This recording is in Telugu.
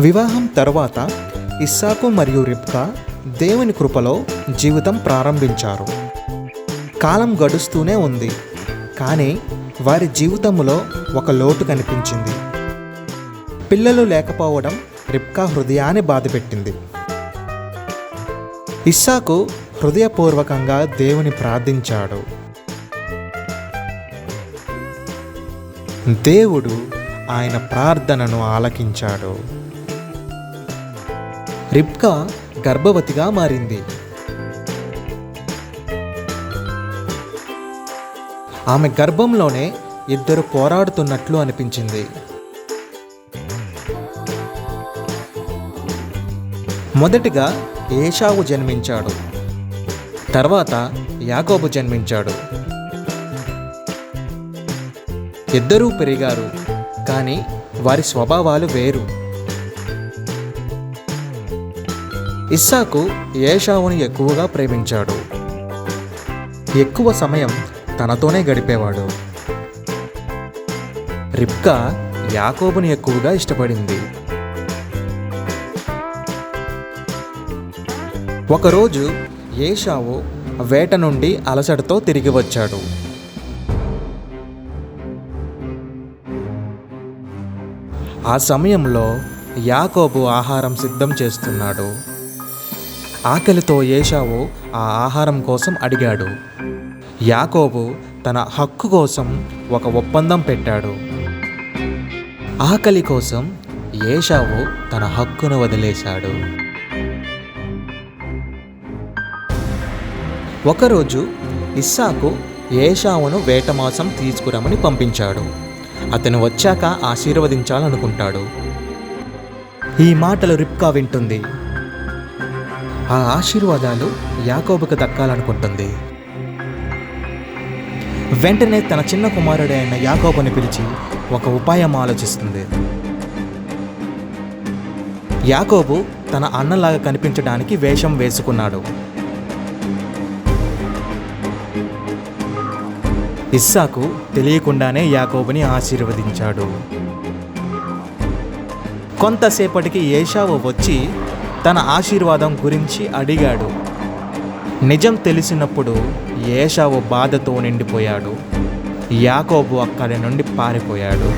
వివాహం తర్వాత ఇస్సాకు మరియు రిబ్కా దేవుని కృపలో జీవితం ప్రారంభించారు. కాలం గడుస్తూనే ఉంది, కానీ వారి జీవితంలో ఒక లోటు కనిపించింది. పిల్లలు లేకపోవడం రిబ్కా హృదయాన్ని బాధపెట్టింది. ఇస్సాకు హృదయపూర్వకంగా దేవుని ప్రార్థించాడు. దేవుడు ఆయన ప్రార్థనను ఆలకించాడు. రిబ్కా గర్భవతిగా మారింది. ఆమె గర్భంలోనే ఇద్దరు పోరాడుతున్నట్లు అనిపించింది. మొదటిగా ఏశావు జన్మించాడు, తర్వాత యాకోబు జన్మించాడు. ఇద్దరూ పెరిగారు, కానీ వారి స్వభావాలు వేరు. ఇస్సాకు ఏశావుని ఎక్కువగా ప్రేమించాడు. ఎక్కువ సమయం తనతోనే గడిపేవాడు. రిబ్కా యాకోబుని ఎక్కువగా ఇష్టపడింది. ఒకరోజు ఏశావు వేట నుండి అలసటతో తిరిగి వచ్చాడు. ఆ సమయంలో యాకోబు ఆహారం సిద్ధం చేస్తున్నాడు. ఆకలితో ఏశావు ఆ ఆహారం కోసం అడిగాడు. యాకోబు తన హక్కు కోసం ఒక ఒప్పందం పెట్టాడు. ఆకలి కోసం ఏశావు తన హక్కును వదిలేశాడు. ఒకరోజు ఇస్సాకు ఏశావును వేటమాంసం తీసుకురమని పంపించాడు. అతను వచ్చాక ఆశీర్వదించాలనుకుంటాడు. ఈ మాటలు రిబ్కా వింటుంది. ఆ ఆశీర్వాదాలు యాకోబుకు దక్కాలనుకుంటుంది. వెంటనే తన చిన్న కుమారుడైన యాకోబుని పిలిచి ఒక ఉపాయం ఆలోచిస్తుంది. యాకోబు తన అన్నలాగా కనిపించడానికి వేషం వేసుకున్నాడు. ఇస్సాకు తెలియకుండానే యాకోబుని ఆశీర్వదించాడు. కొంతసేపటికి ఏశావు వచ్చి తన ఆశీర్వాదం గురించి అడిగాడు. నిజం తెలిసినప్పుడు ఏశావు బాధతో నిండిపోయాడు. యాకోబు అక్కడి నుండి పారిపోయాడు.